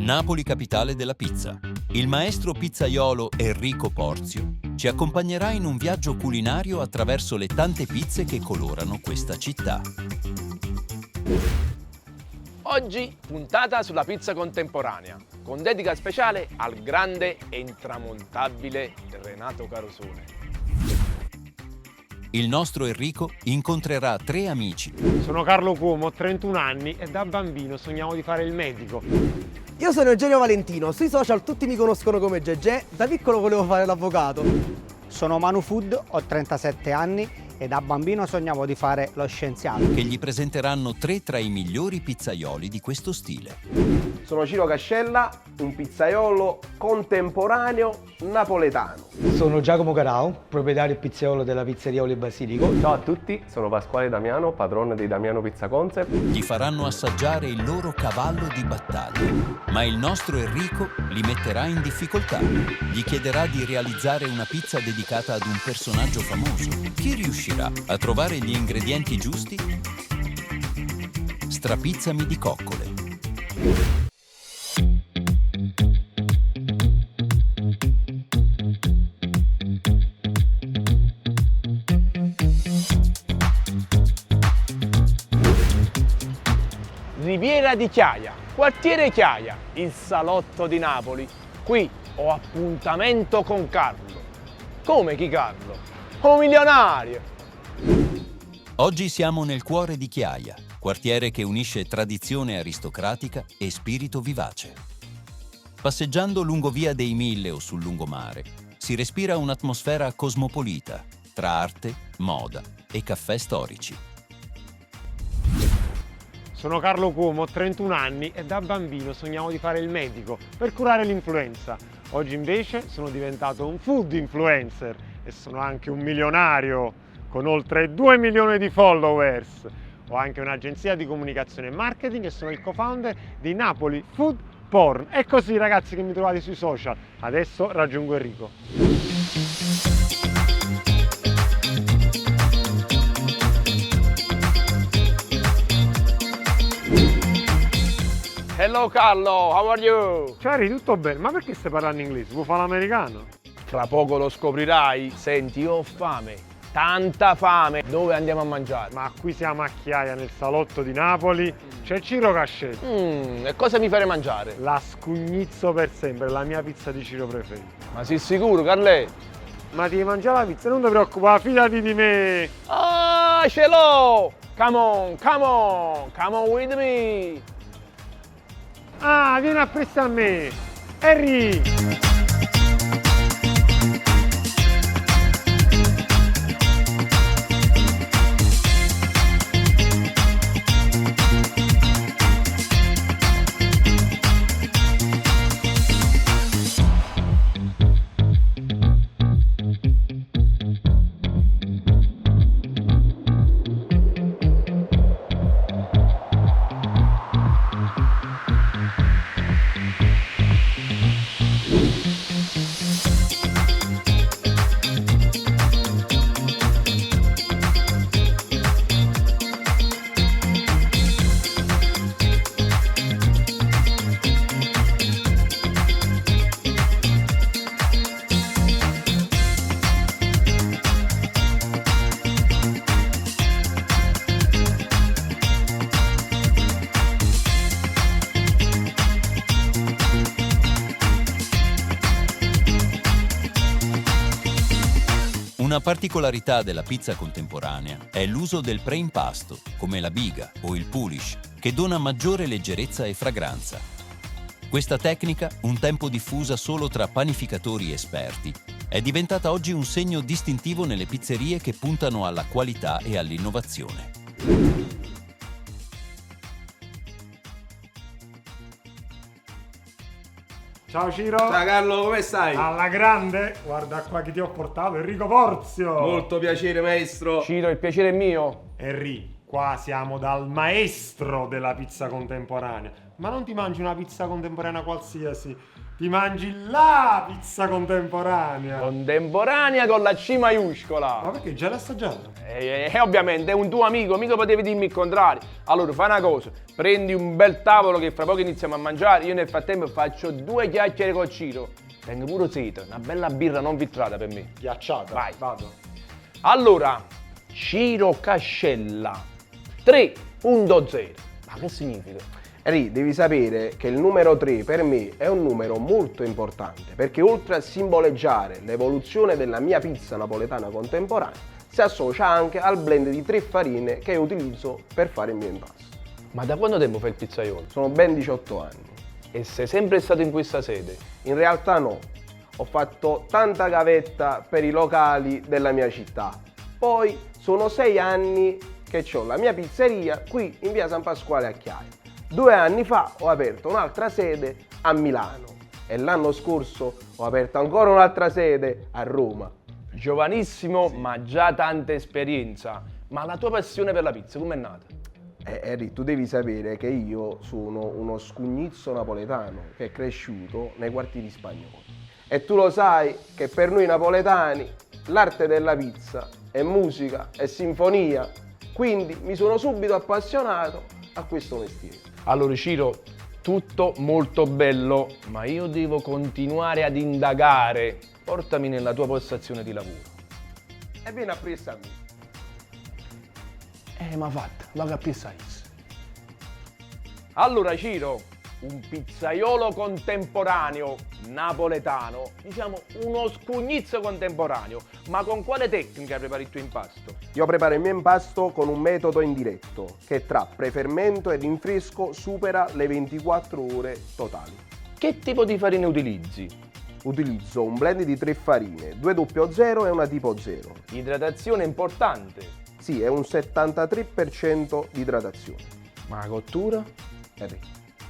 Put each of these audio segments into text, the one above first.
Napoli capitale della pizza. Il maestro pizzaiolo Enrico Porzio ci accompagnerà in un viaggio culinario attraverso le tante pizze che colorano questa città. Oggi puntata sulla pizza contemporanea, con dedica speciale al grande e intramontabile Renato Carosone. Il nostro Enrico incontrerà 3 amici. Sono Carlo Cuomo, ho 31 anni e da bambino sognavo di fare il medico. Io sono Eugenio Valentino, sui social tutti mi conoscono come Gegè, da piccolo volevo fare l'avvocato. Sono Manu Food, ho 37 anni e da bambino sognavo di fare lo scienziato. Che gli presenteranno 3 tra i migliori pizzaioli di questo stile. Sono Ciro Cascella, un pizzaiolo contemporaneo napoletano. Sono Giacomo Carao, proprietario e pizzaiolo della pizzeria Olio e Basilico. Ciao a tutti, sono Pasquale Damiano, padrone di Damiano Pizza Concept. Gli faranno assaggiare il loro cavallo di battaglia, ma il nostro Enrico li metterà in difficoltà. Gli chiederà di realizzare una pizza dedicata ad un personaggio famoso. Chi riuscirà a trovare gli ingredienti giusti? Strapizzami di coccole. Riviera di Chiaia, quartiere Chiaia, il salotto di Napoli. Qui ho appuntamento con Carlo. Come chi Carlo? Un milionario! Oggi siamo nel cuore di Chiaia, quartiere che unisce tradizione aristocratica e spirito vivace. Passeggiando lungo Via dei Mille o sul lungomare, si respira un'atmosfera cosmopolita, tra arte, moda e caffè storici. Sono Carlo Cuomo, ho 31 anni e da bambino sognavo di fare il medico per curare l'influenza. Oggi invece sono diventato un food influencer e sono anche un milionario con oltre 2 milioni di followers. Ho anche un'agenzia di comunicazione e marketing e sono il co-founder di Napoli Food Porn. È così ragazzi che mi trovate sui social. Adesso raggiungo Enrico. Hello Carlo, how are you? Ciao Harry, tutto bene? Ma perché stai parlando inglese? Vuoi fare l'americano? Fra poco lo scoprirai. Senti, io ho fame, tanta fame. Dove andiamo a mangiare? Ma qui siamo a Chiaia, nel salotto di Napoli. C'è Ciro Cascella. E cosa mi farei mangiare? La scugnizzo per sempre, la mia pizza di Ciro preferita. Ma sei sicuro, Carle? Ma ti devi mangiare la pizza, non ti preoccupare, fidati di me. Ah, ce l'ho! Come on, come on, come on with me! Ah, vieni a prestare a me. Harry! Una particolarità della pizza contemporanea è l'uso del preimpasto, come la biga o il pulish, che dona maggiore leggerezza e fragranza. Questa tecnica, un tempo diffusa solo tra panificatori esperti, è diventata oggi un segno distintivo nelle pizzerie che puntano alla qualità e all'innovazione. Ciao Ciro! Ciao Carlo, come stai? Alla grande! Guarda qua chi ti ho portato, Enrico Porzio! Molto piacere maestro. Ciro, il piacere è mio. Enrico, qua siamo dal maestro della pizza contemporanea. Ma non ti mangi una pizza contemporanea qualsiasi, ti mangi la pizza contemporanea. Contemporanea con la C maiuscola. Ma perché già l'hai assaggiata? Ovviamente è un tuo amico, mica potevi dirmi il contrario. Allora fai una cosa, prendi un bel tavolo che fra poco iniziamo a mangiare, io nel frattempo faccio 2 chiacchiere con Ciro. Tengo pure sete, una bella birra non filtrata per me. Ghiacciata. Vai. Vado. Allora, Ciro Cascella 3.0. Ma che significa? Ri, devi sapere che il numero 3 per me è un numero molto importante perché oltre a simboleggiare l'evoluzione della mia pizza napoletana contemporanea, si associa anche al blend di 3 farine che utilizzo per fare il mio impasto. Ma da quanto tempo fai il pizzaiolo? Sono ben 18 anni. E sei sempre stato in questa sede? In realtà no, ho fatto tanta gavetta per i locali della mia città. Poi sono 6 anni che ho la mia pizzeria qui in via San Pasquale a Chiaia. 2 anni fa ho aperto un'altra sede a Milano e l'anno scorso ho aperto ancora un'altra sede a Roma. Giovanissimo, ma già tanta esperienza. Ma la tua passione per la pizza com'è nata? Eri, tu devi sapere che io sono uno scugnizzo napoletano che è cresciuto nei quartieri spagnoli. E tu lo sai che per noi napoletani l'arte della pizza è musica, è sinfonia. Quindi mi sono subito appassionato a questo mestiere. Allora Ciro, tutto molto bello, ma io devo continuare ad indagare. Portami nella tua postazione di lavoro. E vieni a presa a me. Ma fatta, va a pensare. Allora Ciro, un pizzaiolo contemporaneo napoletano, diciamo uno scugnizzo contemporaneo, ma con quale tecnica prepari il tuo impasto? Io preparo il mio impasto con un metodo indiretto che tra prefermento e rinfresco supera le 24 ore totali. Che tipo di farine utilizzi? Utilizzo un blend di 3 farine, 2 00 e una tipo 0. Idratazione importante. Sì, è un 73% di idratazione. Ma la cottura?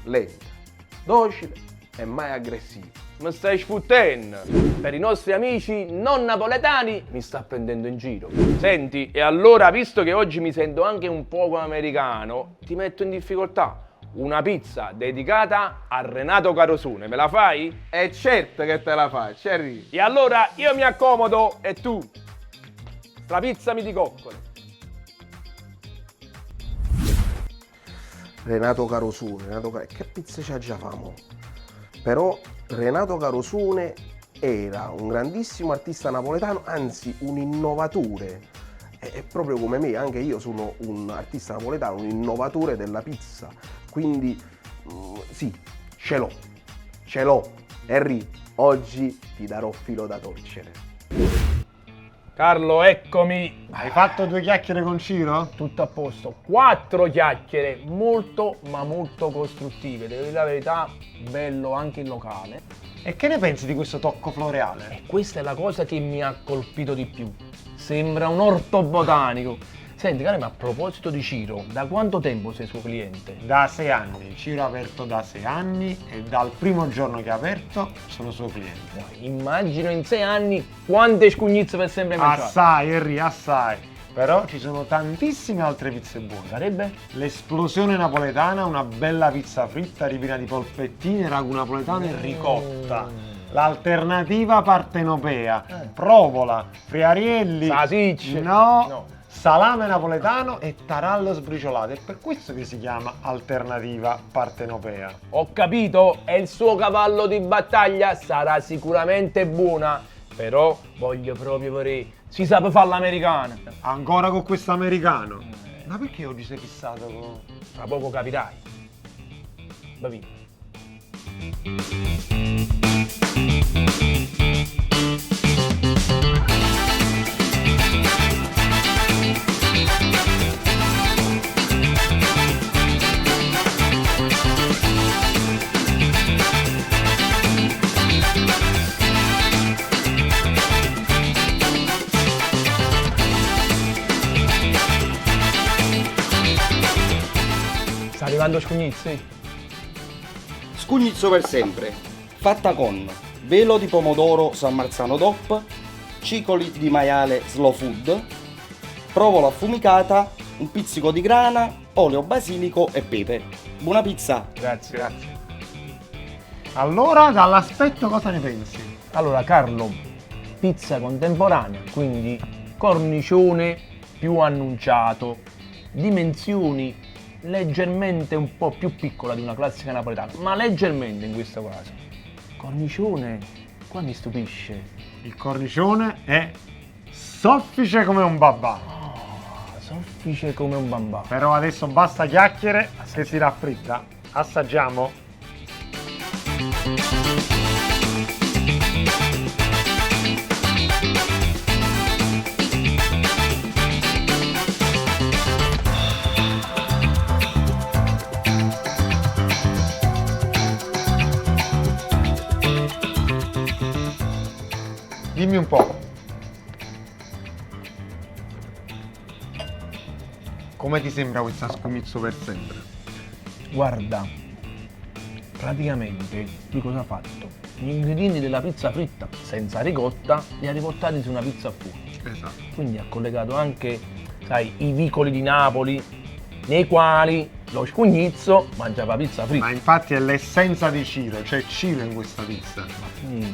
Lenta, docile e mai aggressiva. Mi stai sfuttendo! Per i nostri amici non napoletani mi sta prendendo in giro. Senti, e allora, visto che oggi mi sento anche un poco americano, ti metto in difficoltà. Una pizza dedicata a Renato Carosone, me la fai? È certo che te la faccio, arrivi. E allora io mi accomodo e tu? La pizza mi dicoccole. Renato Carosone, che pizza c'ha già famo? Però Renato Carosone era un grandissimo artista napoletano, anzi un innovatore. È proprio come me, anche io sono un artista napoletano, un innovatore della pizza. Quindi sì, ce l'ho. Henry, oggi ti darò filo da torcere. Carlo, eccomi. Hai fatto 2 chiacchiere con Ciro? Tutto a posto. 4 chiacchiere molto ma molto costruttive. Devo dire la verità, bello anche il locale. E che ne pensi di questo tocco floreale? E questa è la cosa che mi ha colpito di più. Sembra un orto botanico. Senti, caro, ma a proposito di Ciro, da quanto tempo sei suo cliente? Da 6 anni. Ciro ha aperto da 6 anni e dal primo giorno che ha aperto sono suo cliente. Immagino in 6 anni quante scugnizze per sempre mangiate. Assai, Henry, assai. Però ci sono tantissime altre pizze buone. Sarebbe? L'esplosione napoletana, una bella pizza fritta ripiena di polpettine, ragù napoletano e ricotta. L'alternativa partenopea, provola, friarielli, Salsicce. no, salame napoletano e tarallo sbriciolato. È per questo che si chiama alternativa partenopea. Ho capito, è il suo cavallo di battaglia, sarà sicuramente buona. Però voglio proprio vedere, si sa per fare l'americana. Ancora con questo americano? Ma perché oggi sei fissato con... Tra poco capirai. Va via. Sta arrivando Scugnizzi? Scugnizzo per sempre, fatta con velo di pomodoro San Marzano DOP, cicoli di maiale Slow Food, provola affumicata, un pizzico di grana, olio basilico e pepe. Buona pizza! Grazie. Allora, dall'aspetto cosa ne pensi? Allora, Carlo, pizza contemporanea, quindi cornicione più annunciato, dimensioni leggermente un po' più piccola di una classica napoletana, ma leggermente in questo caso. Cornicione, qua mi stupisce. Il cornicione è soffice come un babà. Soffice come un bambà. Però adesso basta chiacchiere che si raffredda. Assaggiamo? Dimmi un po'. Come ti sembra questa scomizzo per sempre? Guarda, praticamente lui cosa ha fatto? Gli ingredienti della pizza fritta senza ricotta li ha riportati su una pizza a forno. Esatto. Quindi ha collegato anche, sai, i vicoli di Napoli nei quali lo scugnizzo mangiava pizza fritta. Ma infatti è l'essenza di Ciro, c'è Ciro in questa pizza. Quindi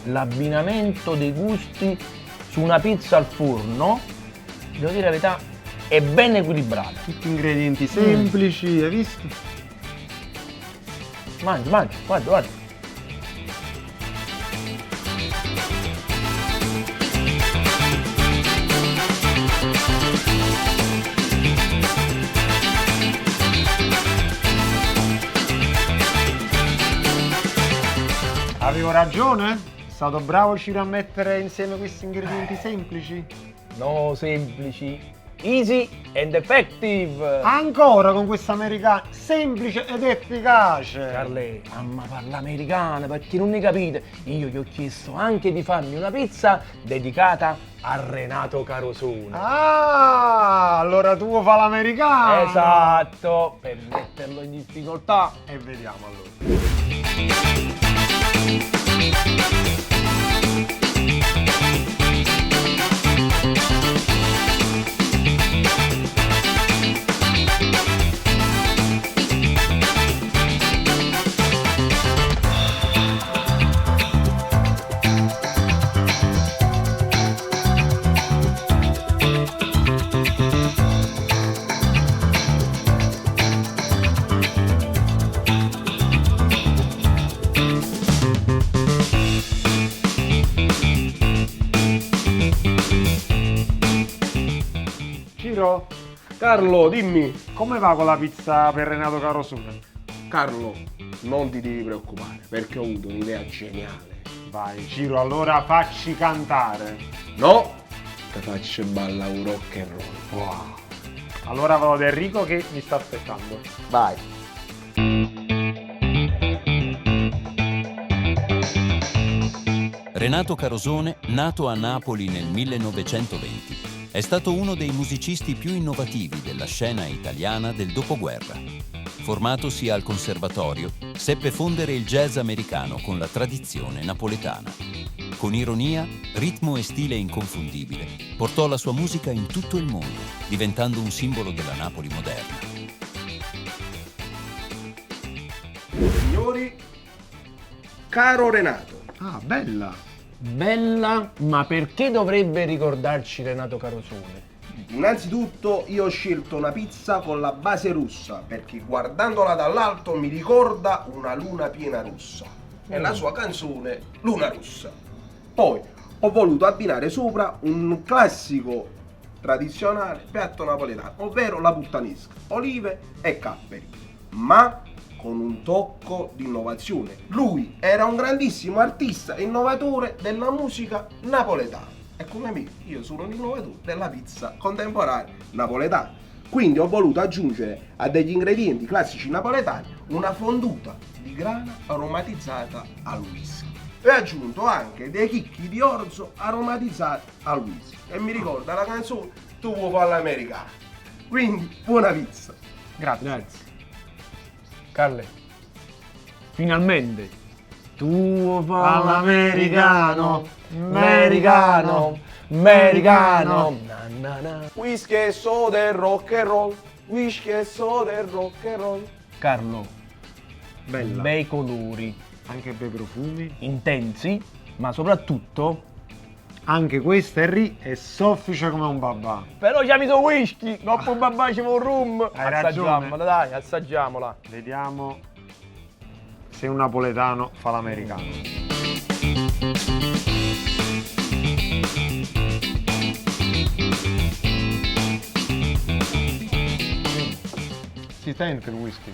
l'abbinamento dei gusti su una pizza al forno, devo dire la verità, è ben equilibrato. Tutti ingredienti semplici, hai visto? Mangi, guarda. Avevo ragione? È stato bravo Ciro a mettere insieme questi ingredienti semplici? No, semplici, easy and effective. Ancora con questa americana semplice ed efficace. Carle, mamma parla americana, perché non ne capite? Io gli ho chiesto anche di farmi una pizza dedicata a Renato Carosone. Ah, allora tu fa l'americano. Esatto, per metterlo in difficoltà. E vediamo allora. Ciro, Carlo, dimmi. come va con la pizza per Renato Carosone? Carlo, non ti devi preoccupare perché ho avuto un'idea geniale. Vai Ciro, allora facci cantare. No, ti faccio ballare un rock and roll. Wow. Allora vado da Enrico che mi sta aspettando. Vai. Renato Carosone, nato a Napoli nel 1920, è stato uno dei musicisti più innovativi della scena italiana del dopoguerra. Formatosi al conservatorio, seppe fondere il jazz americano con la tradizione napoletana. Con ironia, ritmo e stile inconfondibile, portò la sua musica in tutto il mondo, diventando un simbolo della Napoli moderna. Signori, caro Renato. Ah, bella. Bella, ma perché dovrebbe ricordarci Renato Carosone? Innanzitutto io ho scelto una pizza con la base russa perché guardandola dall'alto mi ricorda una luna piena russa e la sua canzone Luna Russa. Poi ho voluto abbinare sopra un classico tradizionale piatto napoletano, ovvero la puttanesca, olive e capperi, ma con un tocco di innovazione. Lui era un grandissimo artista e innovatore della musica napoletana. E come me, io sono un innovatore della pizza contemporanea napoletana. Quindi ho voluto aggiungere a degli ingredienti classici napoletani una fonduta di grana aromatizzata al whisky. E ho aggiunto anche dei chicchi di orzo aromatizzati al whisky. E mi ricorda la canzone Tu vuoi fare l'americano. Quindi buona pizza. Grazie. Carle, finalmente tu fa l'americano, americano, americano. Na, na, na. Whisky e soda e rock and roll. Whisky e soda e rock and roll. Carlo, Bella. bei colori, Anche bei profumi. intensi, ma soprattutto... Anche questa è soffice come un babà. Però c'è miso whisky, non può babà, c'è un rum. Hai ragione. Assaggiamola, dai, assaggiamola. Vediamo se un napoletano fa l'americano. Si sente il whisky?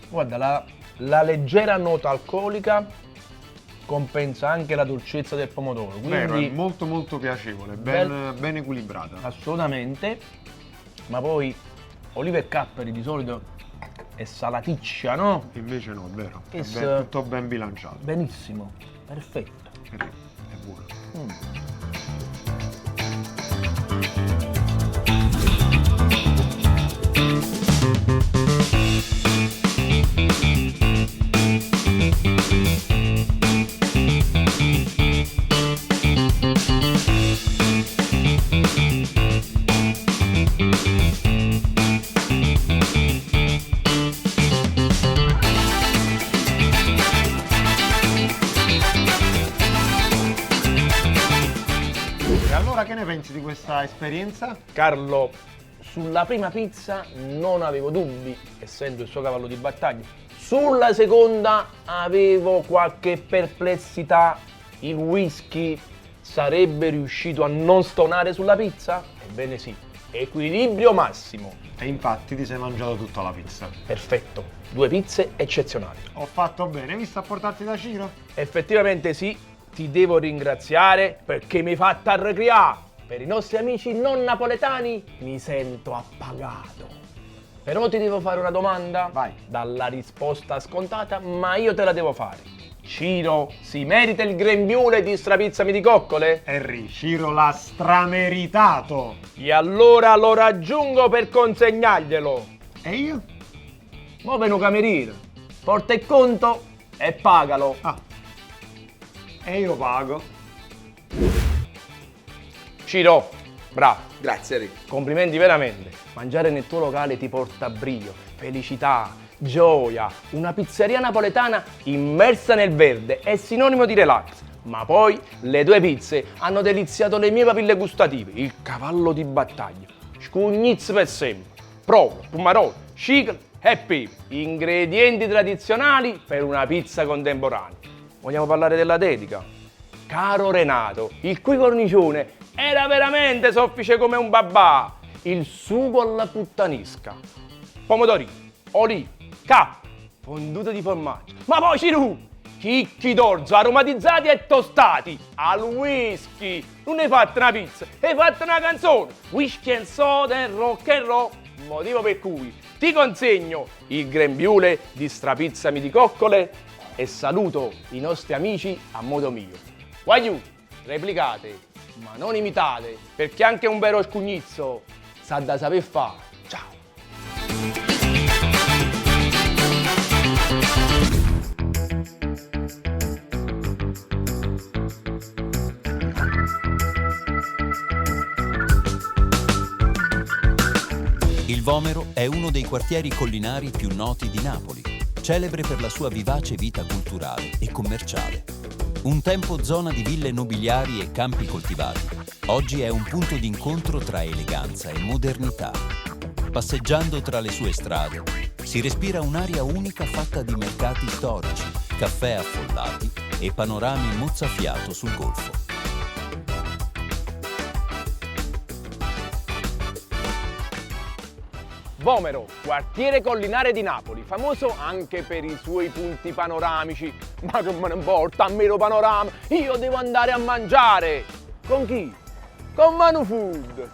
Guarda, la leggera nota alcolica compensa anche la dolcezza del pomodoro. Vero, è Quindi molto molto piacevole, ben equilibrata. assolutamente. Ma poi olive e capperi di solito è salaticcia, no? Invece no, è vero. È Is- tutto ben bilanciato. Benissimo, perfetto. È buono. E allora che ne pensi di questa esperienza? Carlo, sulla prima pizza non avevo dubbi, essendo il suo cavallo di battaglia. Sulla seconda avevo qualche perplessità. Il whisky sarebbe riuscito a non stonare sulla pizza? Ebbene sì, equilibrio massimo. E infatti ti sei mangiato tutta la pizza. Perfetto, 2 pizze eccezionali. Ho fatto bene, hai visto a portarti da Ciro? Effettivamente sì, ti devo ringraziare perché mi hai fatto arrecreare. Per i nostri amici non napoletani mi sento appagato. Però ti devo fare una domanda? Vai. Dalla risposta scontata, ma io te la devo fare. Ciro si merita il grembiule di strapizzami di coccole? Harry, Ciro l'ha strameritato. E allora lo raggiungo per consegnarglielo. E io? Mo' venu cameriere, porta il conto e pagalo. Ah. E io pago. Ciro, bravo. Grazie Rick. Complimenti veramente. Mangiare nel tuo locale ti porta brio, felicità, gioia. Una pizzeria napoletana immersa nel verde è sinonimo di relax. Ma poi le 2 pizze hanno deliziato le mie papille gustative. Il cavallo di battaglia. Scugnizz per sempre. Provo, pumarolo, chicle e pepe. Ingredienti tradizionali per una pizza contemporanea. Vogliamo parlare della dedica? Caro Renato, il cui cornicione era veramente soffice come un babà. Il sugo alla puttanisca. Pomodorini, olive, cappe, fondute di formaggio. Ma poi Ciro, chicchi d'orzo aromatizzati e tostati al whisky. Non hai fatto una pizza, hai fatto una canzone. Whisky and soda e rock and roll. Motivo per cui ti consegno il grembiule di strapizzami di coccole e saluto i nostri amici a modo mio. Guagliù, replicate, ma non imitate, perché anche un vero scugnizzo sa da saper fare. Ciao! Il Vomero è uno dei quartieri collinari più noti di Napoli, celebre per la sua vivace vita culturale e commerciale. Un tempo zona di ville nobiliari e campi coltivati, oggi è un punto d'incontro tra eleganza e modernità. Passeggiando tra le sue strade, si respira un'aria unica fatta di mercati storici, caffè affollati e panorami mozzafiato sul golfo. Vomero, quartiere collinare di Napoli, famoso anche per i suoi punti panoramici. Ma che me ne importa, a me lo panorama, io devo andare a mangiare. Con chi? Con Manu Food.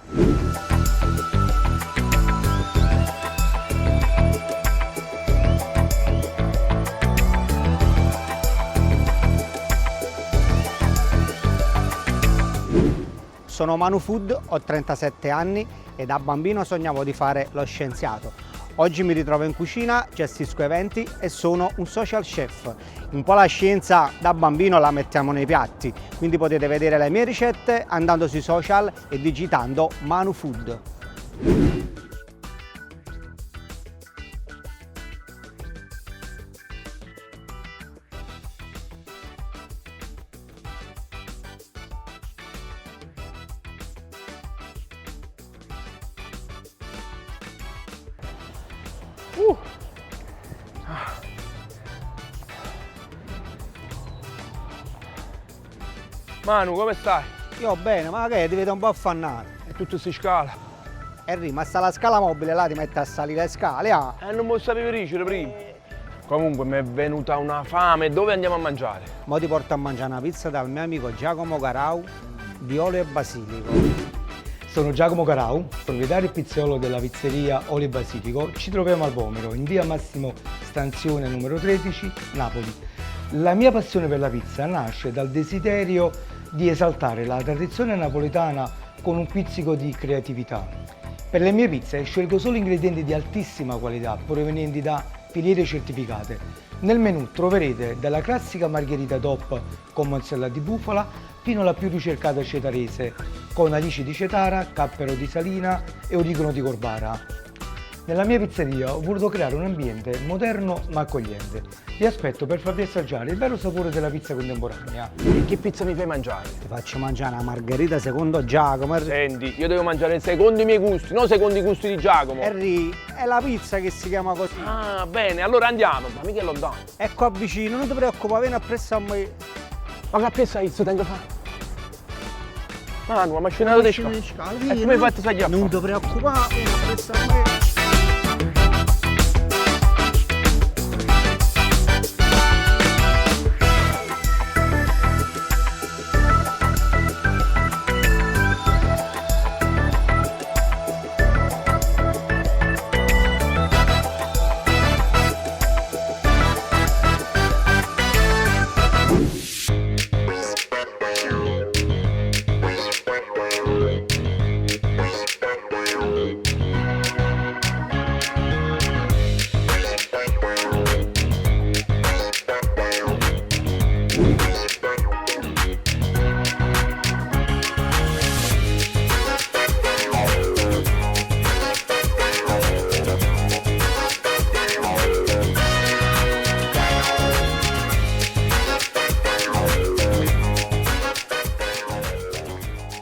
Sono Manu Food, ho 37 anni e da bambino sognavo di fare lo scienziato. Oggi mi ritrovo in cucina, gestisco eventi e sono un social chef. Un po' la scienza da bambino la mettiamo nei piatti, quindi potete vedere le mie ricette andando sui social e digitando Manu Food. Manu, come stai? Io bene, ma che ti vedo un po' affannato. E tutto si scala. Henry, ma sta la scala mobile là, ti metti a salire le scale, ah? Non posso sapere prima. Comunque mi è venuta una fame, dove andiamo a mangiare? Mo ti porto a mangiare una pizza dal mio amico Giacomo Garau di olio e basilico. Sono Giacomo Garau, proprietario e pizzaiolo della pizzeria Olio e Basilico. Ci troviamo al Vomero, in via Massimo Stanzione numero 13, Napoli. La mia passione per la pizza nasce dal desiderio di esaltare la tradizione napoletana con un pizzico di creatività. Per le mie pizze scelgo solo ingredienti di altissima qualità provenienti da filiere certificate. Nel menù troverete dalla classica margherita DOP con mozzarella di bufala fino alla più ricercata cetarese con alici di cetara, cappero di salina e origano di Corvara. Nella mia pizzeria ho voluto creare un ambiente moderno ma accogliente. Vi aspetto per farvi assaggiare il vero sapore della pizza contemporanea. E che pizza mi fai mangiare? Ti faccio mangiare una margherita secondo Giacomo. Senti, io devo mangiare secondo i miei gusti, non secondo i gusti di Giacomo. Henry, è la pizza che si chiama così. Ah, bene, allora andiamo. Ma mica è lontano. È qua vicino, non ti preoccupare, vieni appresso a me. Ma che appresso hai visto, tengo fare? Manu, ma scenato di scala. E come hai fatto a Non ti preoccupare, vieni appresso a me.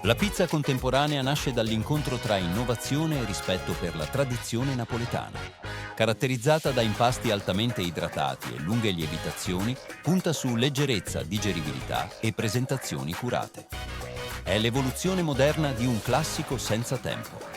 La pizza contemporanea nasce dall'incontro tra innovazione e rispetto per la tradizione napoletana. Caratterizzata da impasti altamente idratati e lunghe lievitazioni, punta su leggerezza, digeribilità e presentazioni curate. È l'evoluzione moderna di un classico senza tempo.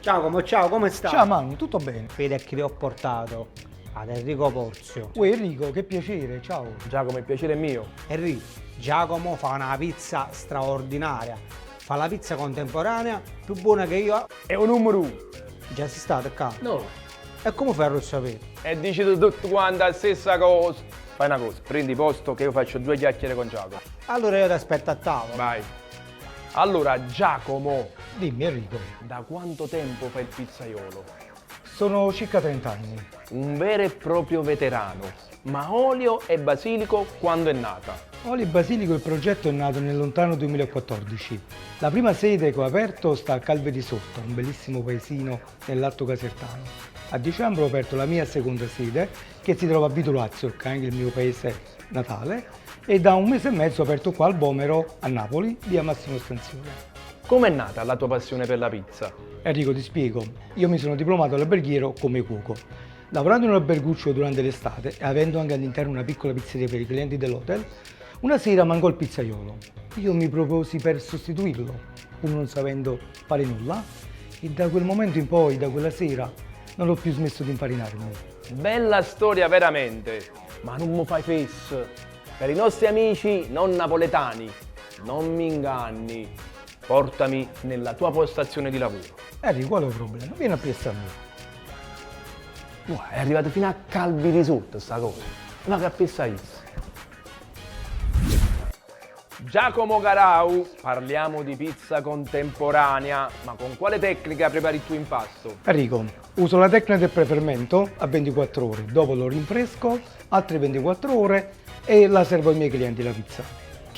Giacomo, ciao, come stai? Ciao Manu, tutto bene? Vedi che ti ho portato ad Enrico Porzio. Uè Enrico, che piacere, ciao. Giacomo, il piacere è mio. Enrico, Giacomo fa una pizza straordinaria. Fa la pizza contemporanea più buona che io. È un numero uno. Già si sta qua? No. E come fai a sapere? E dici tutto quanto la stessa cosa. Fai una cosa, prendi posto che io faccio 2 chiacchiere con Giacomo. Allora io ti aspetto a tavola. Vai. Allora, Giacomo, Dimmi Enrico. da quanto tempo fai il pizzaiolo? Sono circa 30 anni. Un vero e proprio veterano. Ma Olio e Basilico quando è nata? Olio e Basilico, il progetto è nato nel lontano 2014. La prima sede che ho aperto sta a Calve di Sotto, un bellissimo paesino nell'Alto Casertano. A dicembre ho aperto la mia seconda sede, che si trova a Vitulazio, che è anche il mio paese natale, e da un mese e mezzo ho aperto qua al Vomero, a Napoli, via Massimo Stanzione. Com'è nata la tua passione per la pizza? Enrico, ti spiego. Io mi sono diplomato all'alberghiero come cuoco. Lavorando in un alberguccio durante l'estate e avendo anche all'interno una piccola pizzeria per i clienti dell'hotel, una sera mancò il pizzaiolo. Io mi proposi per sostituirlo, pur non sapendo fare nulla, e da quel momento in poi, da quella sera, non ho più smesso di infarinarmi. Bella storia veramente, ma non mi fai fess. Per i nostri amici non napoletani, non mi inganni. Portami nella tua postazione di lavoro. Enrico, qual è il problema? Vieni a piazzare a me. Wow, è arrivato fino a Calvi di Sotto sta cosa. Ma che appessa Giacomo Garau, parliamo di pizza contemporanea, ma con quale tecnica prepari il tuo impasto? Enrico, uso la tecnica del prefermento a 24 ore, dopo lo rinfresco, altre 24 ore e la servo ai miei clienti la pizza.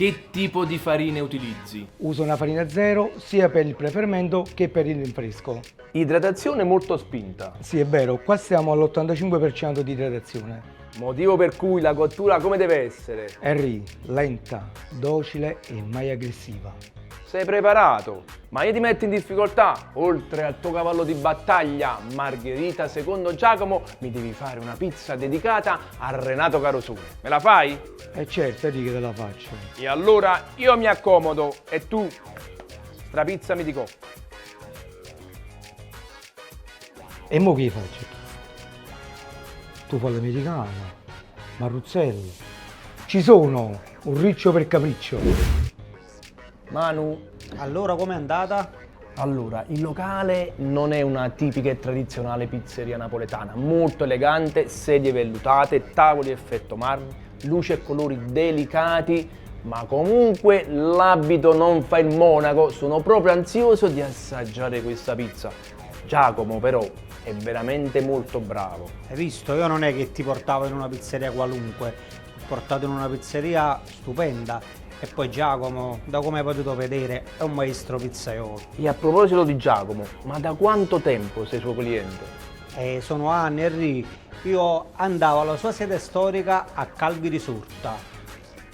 Che tipo di farine utilizzi? Uso una farina zero sia per il prefermento che per il rinfresco. Idratazione molto spinta, Sì, è vero, qua siamo all'85% di idratazione. motivo per cui la cottura come deve essere? Henry, lenta, docile e mai aggressiva. Sei preparato, ma io ti metto in difficoltà. Oltre al tuo cavallo di battaglia, Margherita secondo Giacomo, mi devi fare una pizza dedicata a Renato Carosone. Me la fai? E certo, è lì che te la faccio. E allora io mi accomodo e tu strapizzami di cocco. E mo che faccio? Tu fai l'americano, Maruzzello. Ci sono un riccio per capriccio. Manu, Allora com'è andata? allora, il locale non è una tipica e tradizionale pizzeria napoletana, molto elegante, sedie vellutate, tavoli effetto marmi, luci e colori delicati, ma comunque l'abito non fa il monaco, sono proprio ansioso di assaggiare questa pizza. Giacomo però è veramente molto bravo. Hai visto? Io non è che ti portavo in una pizzeria qualunque, ti ho portato in una pizzeria stupenda. E poi Giacomo, da come hai potuto vedere, è un maestro pizzaiolo. E a proposito di Giacomo, ma da quanto tempo sei suo cliente? Sono anni, Henry. Io andavo alla sua sede storica a Calvi Risorta,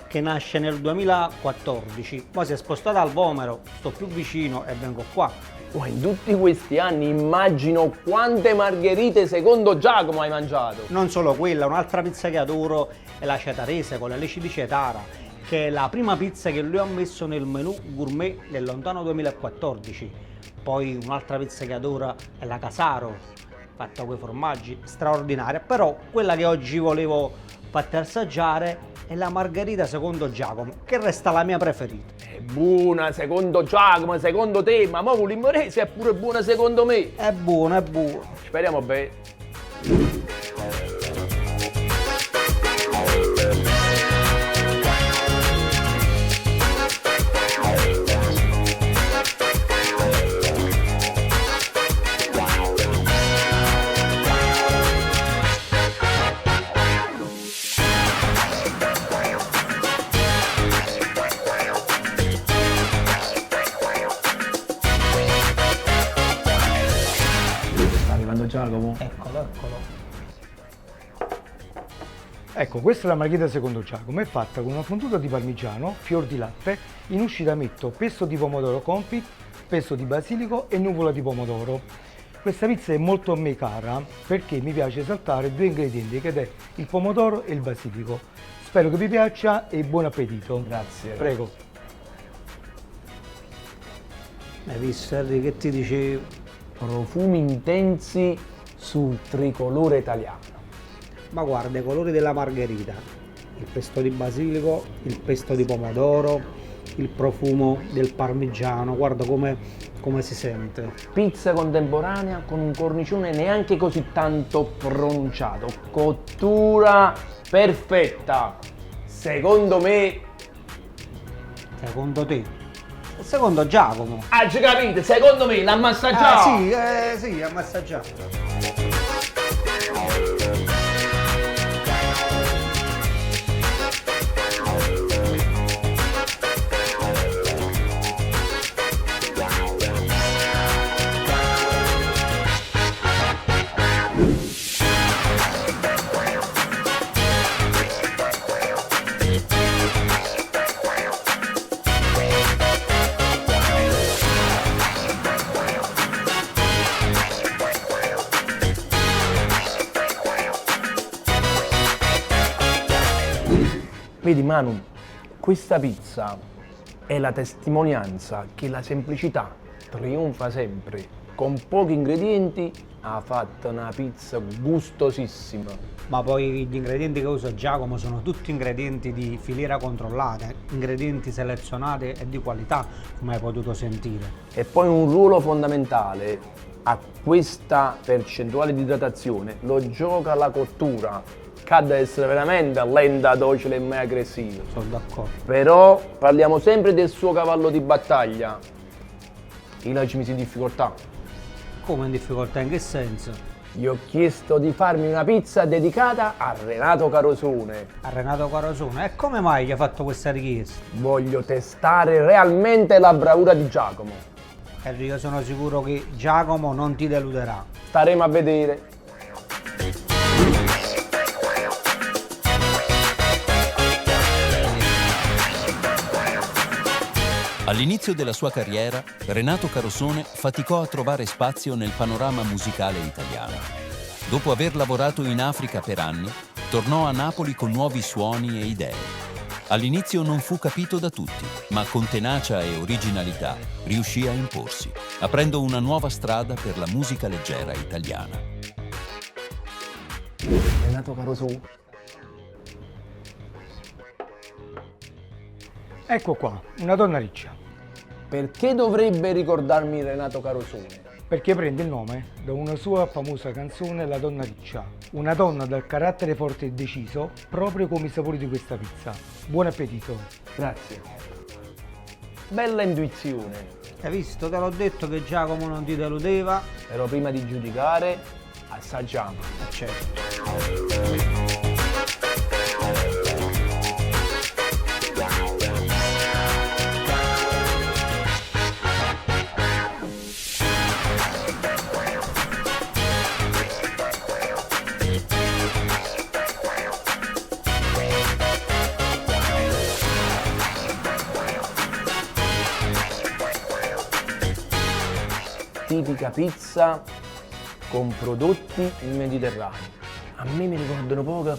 che nasce nel 2014. Poi si è spostata al Vomero, sto più vicino e vengo qua. Oh, in tutti questi anni immagino quante margherite secondo Giacomo hai mangiato. Non solo quella, un'altra pizza che adoro è la cetarese con le leci di cetara, che è la prima pizza che lui ha messo nel menù gourmet del lontano 2014. Poi un'altra pizza che adora è la Casaro, fatta con i formaggi, straordinaria. Però quella che oggi volevo farti assaggiare è la margherita secondo Giacomo, che resta la mia preferita. È buona secondo Giacomo, secondo te, ma mo Pulimorese è pure buona secondo me. È buona, è buona. Speriamo bene. Sta arrivando Giacomo? Eccolo, eccolo. Ecco, questa è la margherita secondo Giacomo, è fatta con una fonduta di parmigiano, fior di latte, in uscita metto pesto di pomodoro confit, pesto di basilico e nuvola di pomodoro. Questa pizza è molto a me cara perché mi piace saltare due ingredienti che è il pomodoro e il basilico. Spero che vi piaccia e buon appetito. Grazie. Prego. Hai visto, Henry, che ti dicevo? Profumi intensi sul tricolore italiano. Ma guarda, i colori della margherita, il pesto di basilico, il pesto di pomodoro, il profumo del parmigiano, guarda come si sente. Pizza contemporanea con un cornicione neanche così tanto pronunciato. Cottura perfetta. Secondo me. Secondo te? Secondo Giacomo. Ah, già capite, secondo me l'ha massaggiato. Sì, ha massaggiato. Vedi Manu, questa pizza è la testimonianza che la semplicità trionfa sempre. Con pochi ingredienti ha fatto una pizza gustosissima. Ma poi gli ingredienti che usa Giacomo sono tutti ingredienti di filiera controllata, ingredienti selezionati e di qualità, come hai potuto sentire. E poi un ruolo fondamentale a questa percentuale di idratazione lo gioca la cottura, che ha da essere veramente lenta, docile e mai aggressiva. Sono d'accordo. Però parliamo sempre del suo cavallo di battaglia. Io la ci misi in difficoltà. Come in difficoltà? In che senso? Gli ho chiesto di farmi una pizza dedicata a Renato Carosone. A Renato Carosone? E come mai gli ha fatto questa richiesta? Voglio testare realmente la bravura di Giacomo. Henry, io sono sicuro che Giacomo non ti deluderà. Staremo a vedere. All'inizio della sua carriera, Renato Carosone faticò a trovare spazio nel panorama musicale italiano. Dopo aver lavorato in Africa per anni, tornò a Napoli con nuovi suoni e idee. All'inizio non fu capito da tutti, ma con tenacia e originalità riuscì a imporsi, aprendo una nuova strada per la musica leggera italiana. Renato Carosone. Ecco qua, una donna riccia. Perché dovrebbe ricordarmi Renato Carosone? Perché prende il nome da una sua famosa canzone, La donna riccia. Una donna dal carattere forte e deciso, proprio come i sapori di questa pizza. Buon appetito. Grazie. Bella intuizione. Hai visto? Te l'ho detto che Giacomo non ti deludeva. Però prima di giudicare, assaggiamo. Certo. Tipica pizza con prodotti mediterranei. A me mi ricordano poco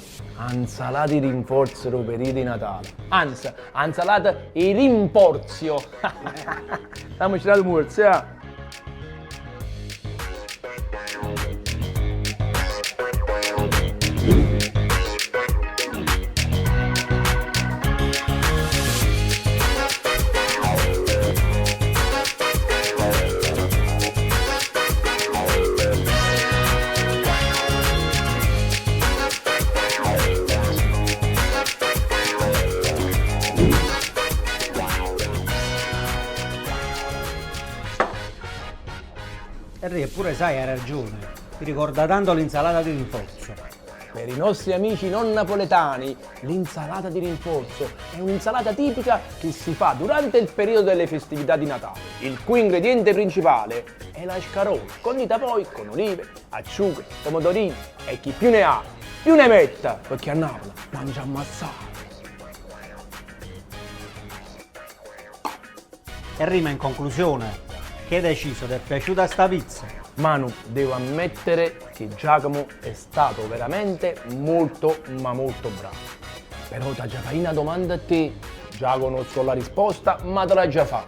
insalata di rinforzero per i di Natale. Anzi, insalata di rimporzio. Stiamo girando morse, eh? Henry, eppure sai, hai ragione. Mi ricorda tanto l'insalata di rinforzo. Per i nostri amici non napoletani, l'insalata di rinforzo è un'insalata tipica che si fa durante il periodo delle festività di Natale, il cui ingrediente principale è la scarola, condita poi con olive, acciughe, pomodorini e chi più ne ha, più ne metta, perché a Napoli mangiamo assai. Henry, ma in conclusione, che hai deciso? Ti è piaciuta sta pizza? Manu, devo ammettere che Giacomo è stato veramente molto ma molto bravo. Però ti già fai una domanda a te. Giacomo non so la risposta, ma te la già fa.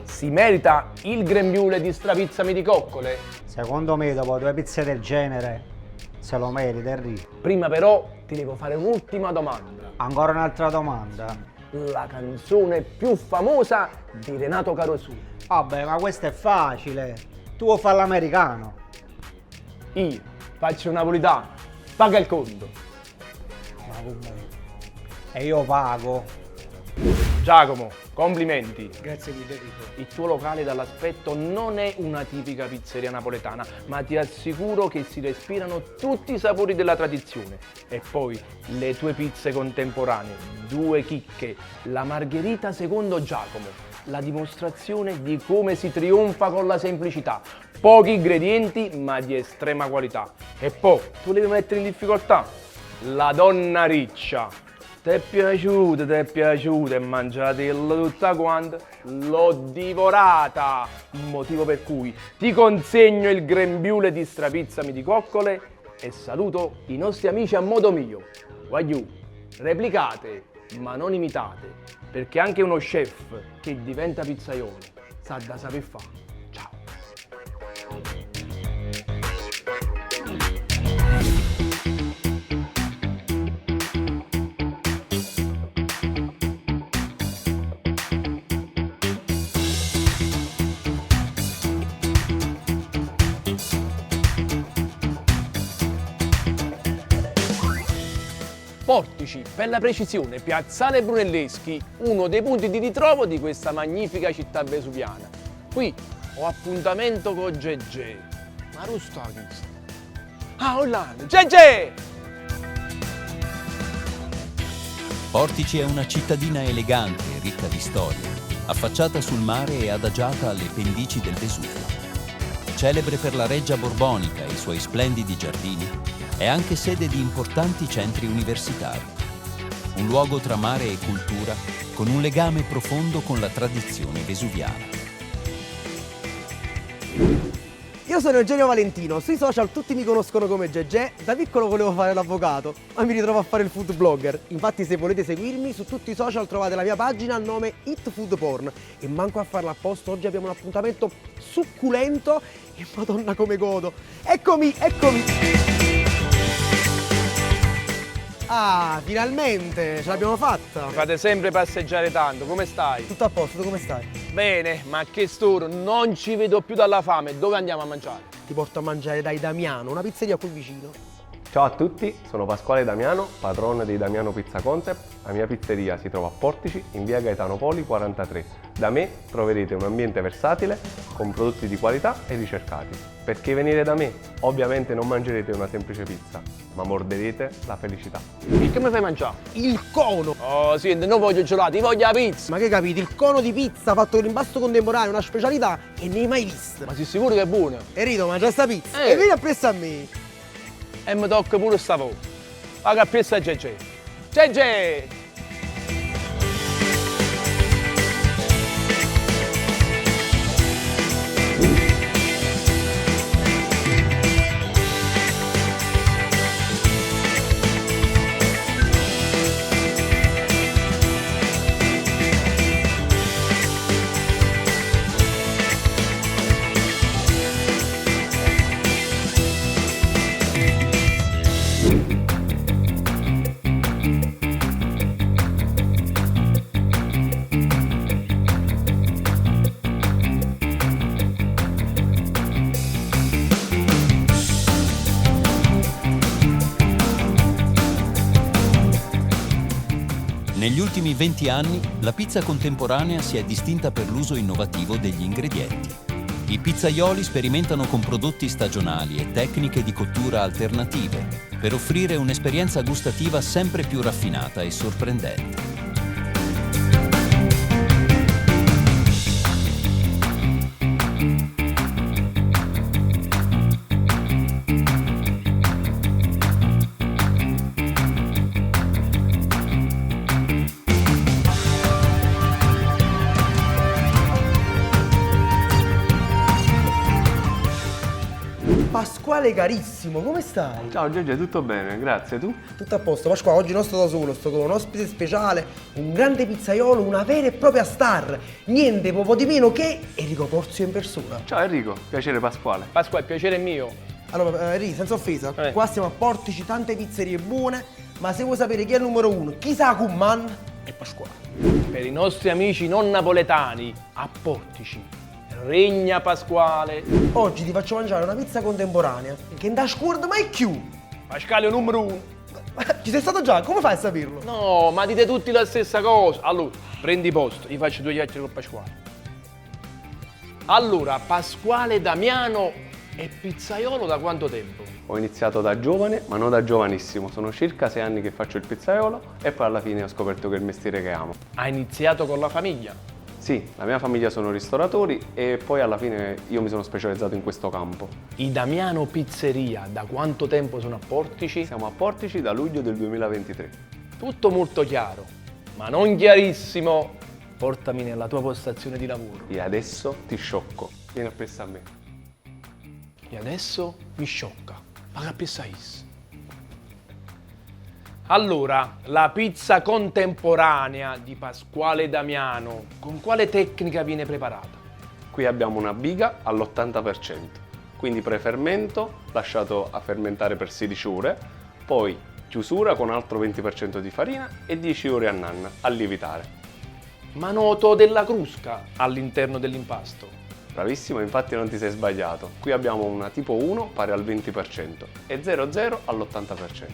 Si merita il grembiule di strapizzami di coccole? Secondo me, dopo 2 pizze del genere, se lo merita, Henry. Prima però ti devo fare un'ultima domanda. Ancora un'altra domanda. La canzone più famosa di Renato Carosone. Vabbè, ma questo è facile. Tu vuoi fare l'americano? Io faccio un napolitano. Paga il conto. Ma come? E io pago. Giacomo, complimenti. Grazie mille Enrico. Il tuo locale dall'aspetto non è una tipica pizzeria napoletana, ma ti assicuro che si respirano tutti i sapori della tradizione. E poi le tue pizze contemporanee, 2 chicche, la margherita secondo Giacomo, la dimostrazione di come si trionfa con la semplicità. Pochi ingredienti, ma di estrema qualità. E poi, tu devi mettere in difficoltà la donna riccia. Ti è piaciuta e mangiatela tutta quanta? L'ho divorata! Motivo per cui ti consegno il grembiule di strapizzami di coccole e saluto i nostri amici a modo mio. Voglio, replicate, ma non imitate, perché anche uno chef che diventa pizzaiolo sa da saper fare. Ciao! Portici, per la precisione, Piazzale Brunelleschi, uno dei punti di ritrovo di questa magnifica città vesuviana. Qui ho appuntamento con Gegè. Ma rusta questo? Ah, online! GG! Portici è una cittadina elegante e ricca di storia, affacciata sul mare e adagiata alle pendici del Vesuvio. Celebre per la reggia borbonica e i suoi splendidi giardini, è anche sede di importanti centri universitari. Un luogo tra mare e cultura, con un legame profondo con la tradizione vesuviana. Io sono Eugenio Valentino, sui social tutti mi conoscono come Gegè, da piccolo volevo fare l'avvocato, ma mi ritrovo a fare il food blogger. Infatti se volete seguirmi su tutti i social trovate la mia pagina al nome It Food Porn. E manco a farla apposta, oggi abbiamo un appuntamento succulento e madonna come godo. Eccomi, eccomi! Ah, finalmente, ce l'abbiamo fatta! Mi fate sempre passeggiare tanto, come stai? Tutto a posto, tu come stai? Bene, ma che storo, non ci vedo più dalla fame, dove andiamo a mangiare? Ti porto a mangiare dai Damiano, una pizzeria qui vicino. Ciao a tutti, sono Pasquale Damiano, padrone dei Damiano Pizza Concept. La mia pizzeria si trova a Portici, in via Gaetano Poli 43. Da me troverete un ambiente versatile, con prodotti di qualità e ricercati. Perché venire da me? Ovviamente non mangerete una semplice pizza, ma morderete la felicità. E che mi fai mangiare? Il cono! Oh sì, non voglio gelati, voglio la pizza! Ma che capite? Il cono di pizza fatto con impasto contemporaneo, una specialità che ne hai mai vista. Ma sei sicuro che è buono? Enrico, mangia sta pizza Eh. e vieni appresso a me. E mi tocca pure sta volta. Paga a pizza GG! GG! Negli ultimi 20 anni, la pizza contemporanea si è distinta per l'uso innovativo degli ingredienti. I pizzaioli sperimentano con prodotti stagionali e tecniche di cottura alternative per offrire un'esperienza gustativa sempre più raffinata e sorprendente. Pasquale carissimo, come stai? Ciao Giorgio, tutto bene? Grazie, tu? Tutto a posto, Pasquale, oggi non sto da solo, sto con un ospite speciale, un grande pizzaiolo, una vera e propria star, niente poco di meno che Enrico Porzio in persona. Ciao Enrico, piacere Pasquale. Pasqua, il piacere è mio. Allora, Enrico, senza offesa, qua stiamo a Portici, tante pizzerie buone, ma se vuoi sapere chi è il numero uno, chi sa Cumman, è Pasquale. Per i nostri amici non napoletani, a Portici, regna Pasquale. Oggi ti faccio mangiare una pizza contemporanea, che non da scorda mai più. Pasquale è numero uno. Ci sei stato già, come fai a saperlo? No, ma dite tutti la stessa cosa. Allora, prendi posto, gli faccio due chiacchiere con Pasquale. Allora, Pasquale Damiano è pizzaiolo da quanto tempo? Ho iniziato da giovane, ma non da giovanissimo. Sono circa 6 anni che faccio il pizzaiolo e poi alla fine ho scoperto che è il mestiere che amo. Ha iniziato con la famiglia? Sì, la mia famiglia sono ristoratori e poi alla fine io mi sono specializzato in questo campo. I Damiano Pizzeria, da quanto tempo sono a Portici? Siamo a Portici da luglio del 2023. Tutto molto chiaro, ma non chiarissimo. Portami nella tua postazione di lavoro. E adesso ti sciocco. Vieni appresso a me. E adesso mi sciocca. Paga più sais. Allora, la pizza contemporanea di Pasquale Damiano, con quale tecnica viene preparata? Qui abbiamo una biga all'80%, quindi prefermento lasciato a fermentare per 16 ore, poi chiusura con altro 20% di farina e 10 ore a nanna a lievitare. Ma noto della crusca all'interno dell'impasto. Bravissimo, infatti non ti sei sbagliato. Qui abbiamo una tipo 1 pari al 20% e 00 all'80%.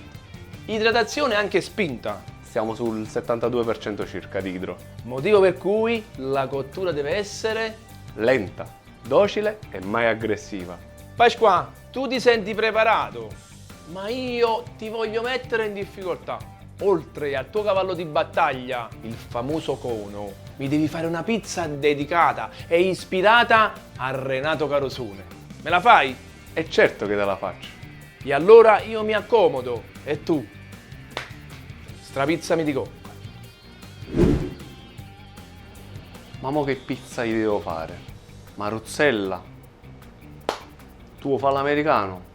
Idratazione anche spinta. Siamo sul 72% circa di idro. Motivo per cui la cottura deve essere... Lenta, docile e mai aggressiva. Pasqua, tu ti senti preparato? Ma io ti voglio mettere in difficoltà. Oltre al tuo cavallo di battaglia, il famoso cono, mi devi fare una pizza dedicata e ispirata a Renato Carosone. Me la fai? E certo che te la faccio. E allora io mi accomodo e tu strapizzami di cocco. Ma mo che pizza gli devo fare? Maruzzella? Tu vuoi fare l'americano?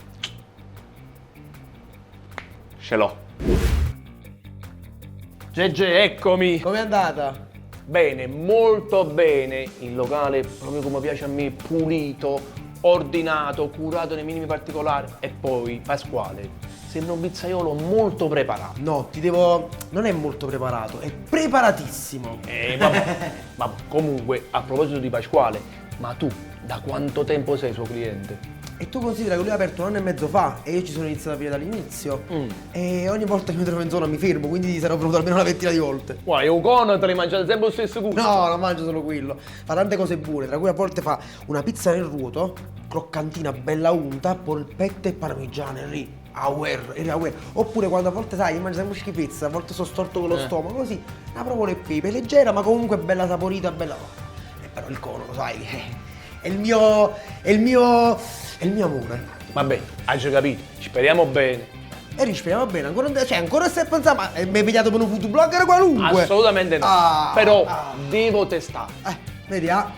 Ce l'ho. Gege, eccomi! Com'è andata? Bene, molto bene. Il locale, proprio come piace a me, pulito, ordinato, curato nei minimi particolari. E poi, Pasquale, sembra un pizzaiolo molto preparato. No, non è molto preparato, è preparatissimo. Ma comunque, a proposito di Pasquale, ma tu da quanto tempo sei suo cliente? E tu considera che lui ha aperto 1 anno e mezzo fa e io ci sono iniziato a aprire dall'inizio. E ogni volta che mi trovo in zona mi fermo, quindi sarò venuto almeno una ventina di volte. Guarda, un cono te l'hai mangiato sempre lo stesso gusto? No, non mangio solo quello. Fa tante cose buone, tra cui a volte fa una pizza nel ruoto, croccantina, bella unta, polpette e parmigiane, aware. Oppure quando a volte, sai, io mangio sempre schifezza, a volte sono storto con lo stomaco, così, una provola e pepe, leggera ma comunque bella saporita, bella... però il cono, lo sai, è il mio amore. Vabbè, hai già capito, speriamo bene. E risperiamo bene, ancora stai pensando, ma mi hai pigliato per un food blogger qualunque? Assolutamente no, però devo testare. Vedi, ah.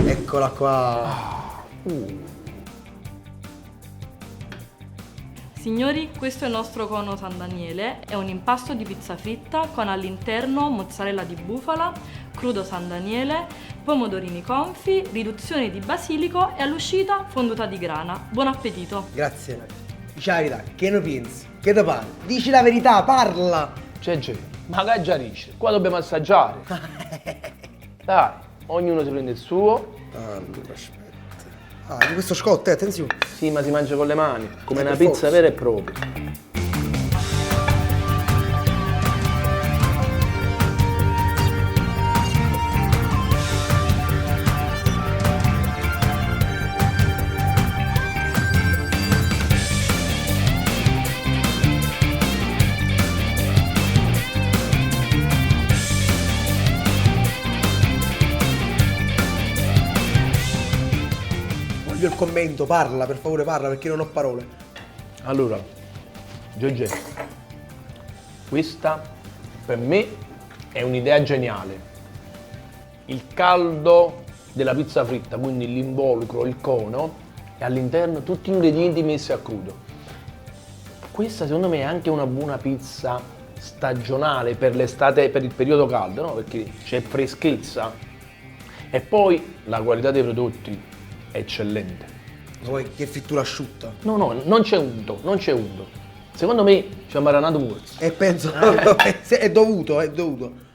Eccola qua. Signori, questo è il nostro cono San Daniele, è un impasto di pizza fritta con all'interno mozzarella di bufala, crudo San Daniele, pomodorini confit, riduzione di basilico e all'uscita fonduta di grana. Buon appetito! Grazie. Dici la verità, che ne pensi? Che te pare? Dici la verità, parla! Magari già dice, qua dobbiamo assaggiare. Dai, ognuno si prende il suo. Allora, aspetta. Di questo scotto, attenzione. Sì, ma si mangia con le mani, come una per pizza forza. vera e propria. Voglio il commento, parla, per favore parla, perché non ho parole. Allora, Giorgio, questa per me è un'idea geniale. Il caldo della pizza fritta, quindi l'involucro, il cono, e all'interno tutti gli ingredienti messi a crudo. Questa secondo me è anche una buona pizza stagionale per l'estate, per il periodo caldo, no? Perché c'è freschezza. E poi la qualità dei prodotti è eccellente. Poi che frittura asciutta. No, non c'è unto, non c'è unto. Secondo me c'è un maranato morso. E penso, è dovuto, è dovuto.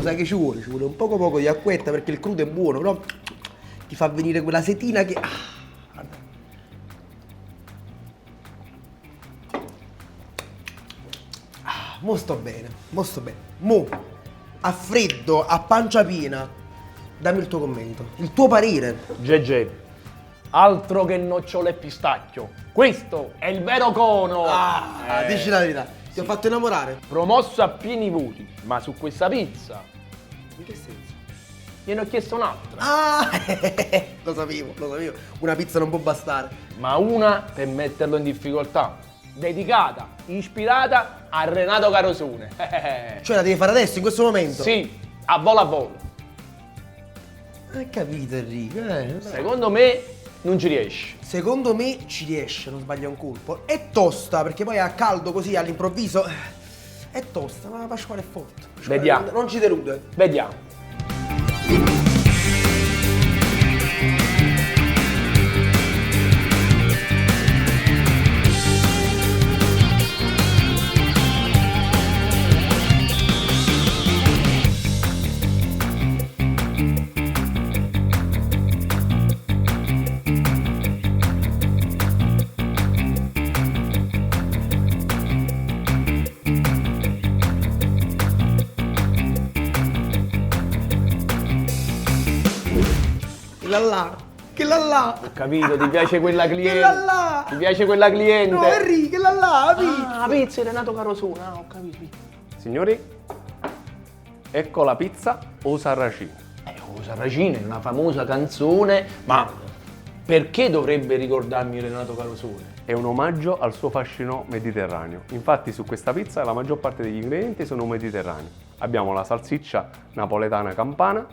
Sai che ci vuole un poco di acquetta perché il crudo è buono, però ti fa venire quella setina che... mo sto bene, mo sto bene. Mo, a freddo, a pancia piena, Dammi il tuo commento, il tuo parere. GG, altro che nocciole e pistacchio. Questo è il vero cono. Dici la verità, ti ho fatto innamorare. Promosso a pieni voti, ma su questa pizza In che senso? gliene ho chiesto un'altra. Lo sapevo. Una pizza non può bastare. Ma una per metterlo in difficoltà. Dedicata, ispirata a Renato Carosone. Cioè la devi fare adesso, in questo momento? Sì, a volo a volo. Hai capito, Enrico? Secondo me non ci riesci. Secondo me ci riesce, non sbaglio un colpo. È tosta, perché poi a caldo così all'improvviso. È tosta, ma Pasquale è forte. Pasquale Vediamo. Non ci delude. Vediamo. Che là. Ho capito, ti piace quella cliente? Che là. Ti piace quella cliente? No, Enrico, che là, la pizza. Ah, pizza di Renato Carosone, ho capito. Signori, ecco la pizza o sarracino. O sarracino è una famosa canzone, ma perché dovrebbe ricordarmi Renato Carosone? È un omaggio al suo fascino mediterraneo. Infatti su questa pizza la maggior parte degli ingredienti sono mediterranei. Abbiamo la salsiccia napoletana campana,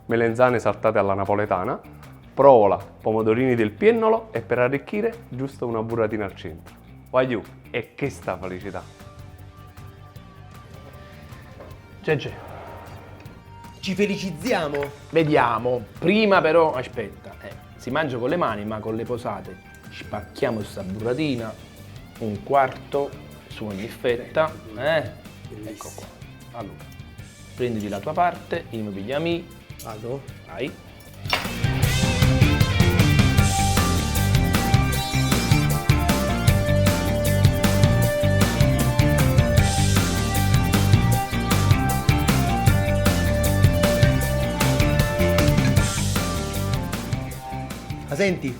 melenzane saltate alla napoletana, provola, pomodorini del piennolo e per arricchire giusto una burratina al centro. Voglio, e che sta felicità! GG. Ci felicizziamo. Vediamo, prima però, aspetta, si mangia con le mani ma con le posate. Spacchiamo sta burratina, un quarto su ogni fetta, ecco qua. Allora, prenditi la tua parte, io mi piglio la mia. Vado? Vai. La senti?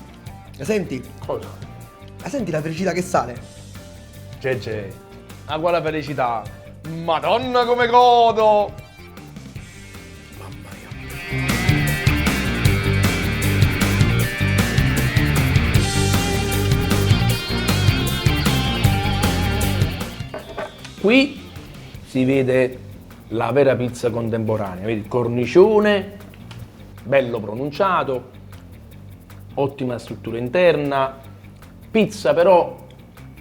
La senti? Cosa? La senti la felicità che sale? GG. Ah, quale felicità! Madonna come godo! Mamma mia. Qui si vede la vera pizza contemporanea, vedi? Cornicione, bello pronunciato, ottima struttura interna, pizza però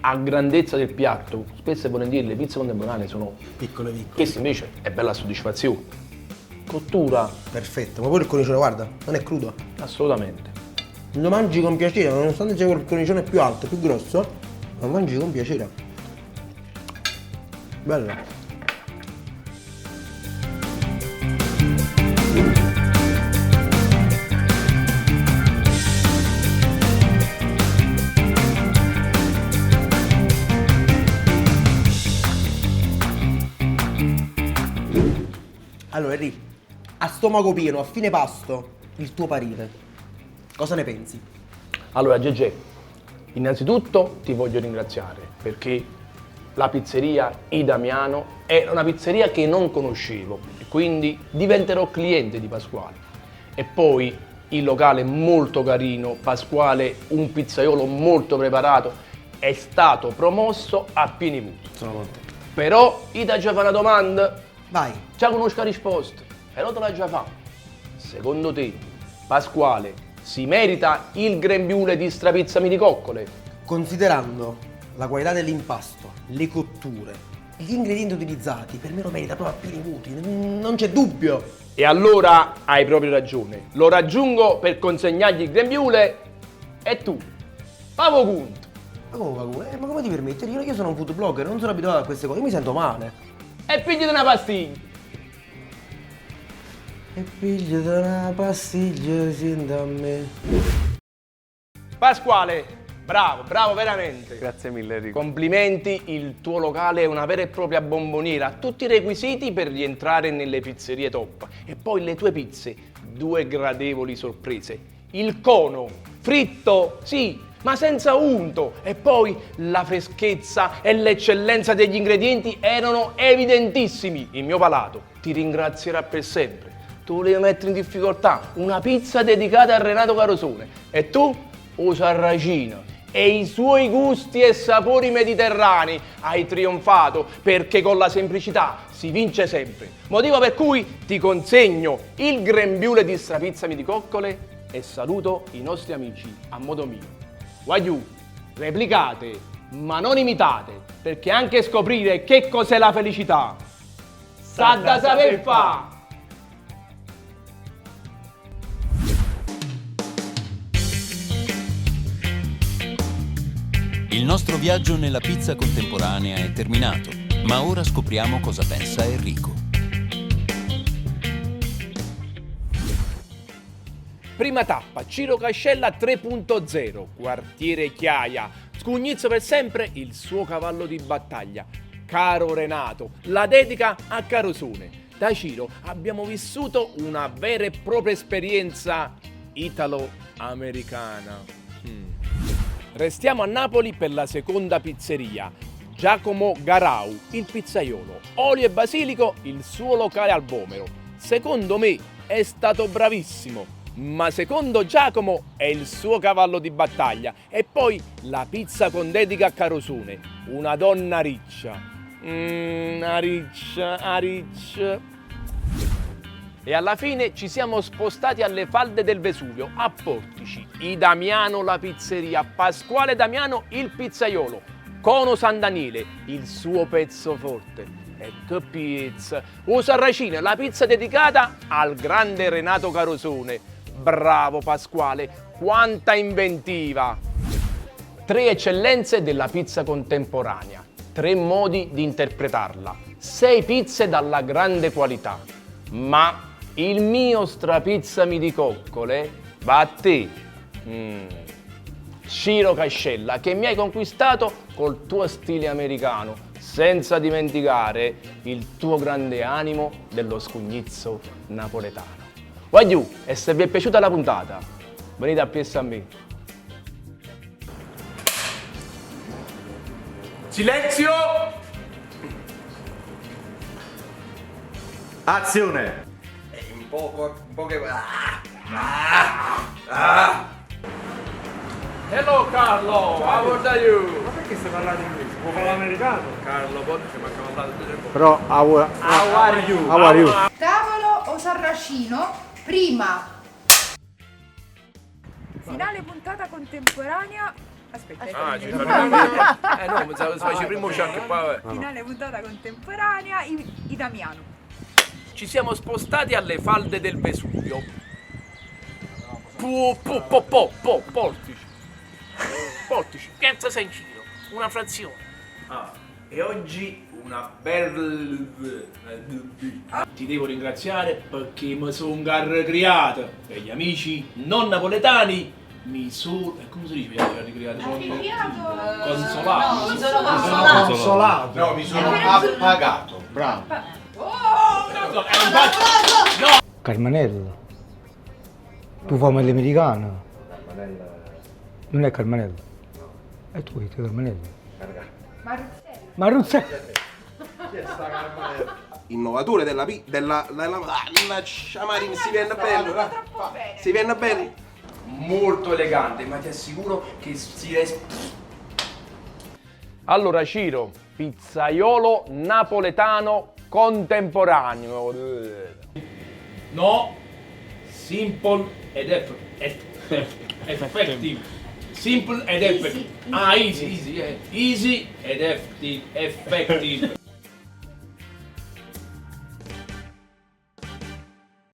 a grandezza del piatto. Spesso e volentieri le pizze contemporanee sono piccole. Questa invece è bella soddisfazione. Cottura. Perfetto, ma pure il cornicione, guarda, non è crudo. Assolutamente. Lo mangi con piacere, nonostante sia il cornicione più alto, più grosso, lo mangi con piacere. Bello. Allora, Enrico, a stomaco pieno, a fine pasto, il tuo parere, cosa ne pensi? Allora, GG, innanzitutto ti voglio ringraziare perché la pizzeria I Damiano è una pizzeria che non conoscevo e quindi diventerò cliente di Pasquale. E poi il locale molto carino, Pasquale, un pizzaiolo molto preparato, è stato promosso a pieni voti. Sono contento. Però io ti già fa una domanda. Vai. Già conosco la risposta, però te la già fa. Secondo te, Pasquale si merita il grembiule di strapizzami di coccole? Considerando la qualità dell'impasto, le cotture, gli ingredienti utilizzati, per me lo merita proprio a pieni voti, non c'è dubbio. E allora hai proprio ragione. Lo raggiungo per consegnargli il grembiule e tu, Pavo Conto. Ma come ti permetti? Io sono un food blogger, non sono abituato a queste cose, io mi sento male. E pigliati una pastiglia. E pigliati una pastiglia, senta a me. Pasquale, bravo veramente. Grazie mille Enrico. Complimenti, il tuo locale è una vera e propria bomboniera, ha tutti i requisiti per rientrare nelle pizzerie top. E poi le tue pizze, due gradevoli sorprese. Il cono, fritto, sì, ma senza unto. E poi la freschezza e l'eccellenza degli ingredienti erano evidentissimi. Il mio palato ti ringrazierà per sempre. Tu volevi mettere in difficoltà una pizza dedicata a Renato Carosone e tu, o sarracino, e i suoi gusti e sapori mediterranei hai trionfato, perché con la semplicità si vince sempre. Motivo per cui ti consegno il grembiule di strapizzami di coccole e saluto i nostri amici a modo mio. Wagyu, replicate, ma non imitate, perché anche scoprire che cos'è la felicità sa da saper fa! Il nostro viaggio nella pizza contemporanea è terminato, ma ora scopriamo cosa pensa Enrico. Prima tappa, Ciro Cascella 3.0, quartiere Chiaia, Scugnizzo per sempre, il suo cavallo di battaglia. Caro Renato, la dedica a Carosone. Da Ciro abbiamo vissuto una vera e propria esperienza italo-americana. Restiamo a Napoli per la seconda pizzeria, Giacomo Garau, il pizzaiolo. Olio e basilico, il suo locale al Vomero. Secondo me è stato bravissimo, ma secondo Giacomo è il suo cavallo di battaglia. E poi la pizza con dedica a Carosone, una donna riccia. Riccia. E alla fine ci siamo spostati alle falde del Vesuvio, a Portici, I Damiano la pizzeria, Pasquale Damiano il pizzaiolo, Cono San Daniele, il suo pezzo forte. E che pizza! O Sarracino, la pizza dedicata al grande Renato Carosone. Bravo Pasquale, quanta inventiva! 3 eccellenze della pizza contemporanea, 3 modi di interpretarla, 6 pizze dalla grande qualità. Ma il mio strapizzami di coccole va a te, Ciro Cascella, che mi hai conquistato col tuo stile americano, senza dimenticare il tuo grande animo dello scugnizzo napoletano. Wagyu, e se vi è piaciuta la puntata, venite a piessa a me. Silenzio! Azione! Un po' che... Hello Carlo, how are you? Ma perché stai parlando inglese? Può parlare americano? Carlo, poi mi ha parlato tutto il tempo. Però, how are you? Tavolo o sarracino? Prima. Finale puntata contemporanea. Aspetta, ci no, pensavo si faceva prima uscire che poi vabbè. Finale puntata contemporanea, I Damiano. Ci siamo spostati alle falde del Vesuvio. Portici, Piazza San Ciro, una frazione. E oggi una bella... Ti devo ringraziare perché mi sono carricreato e gli amici non napoletani mi sono... come si dice? Consolato. No, mi sono appagato. Bravo. Carmanella. Tu fai l'americano. Non è Carmanella. E tu dici Carmanella. Maruzzello. Innovatore della si viene bello. Molto elegante, ma ti assicuro che si resta... Allora Ciro, pizzaiolo napoletano contemporaneo. No, simple ed effective. Simple ed effective. Easy ed effective.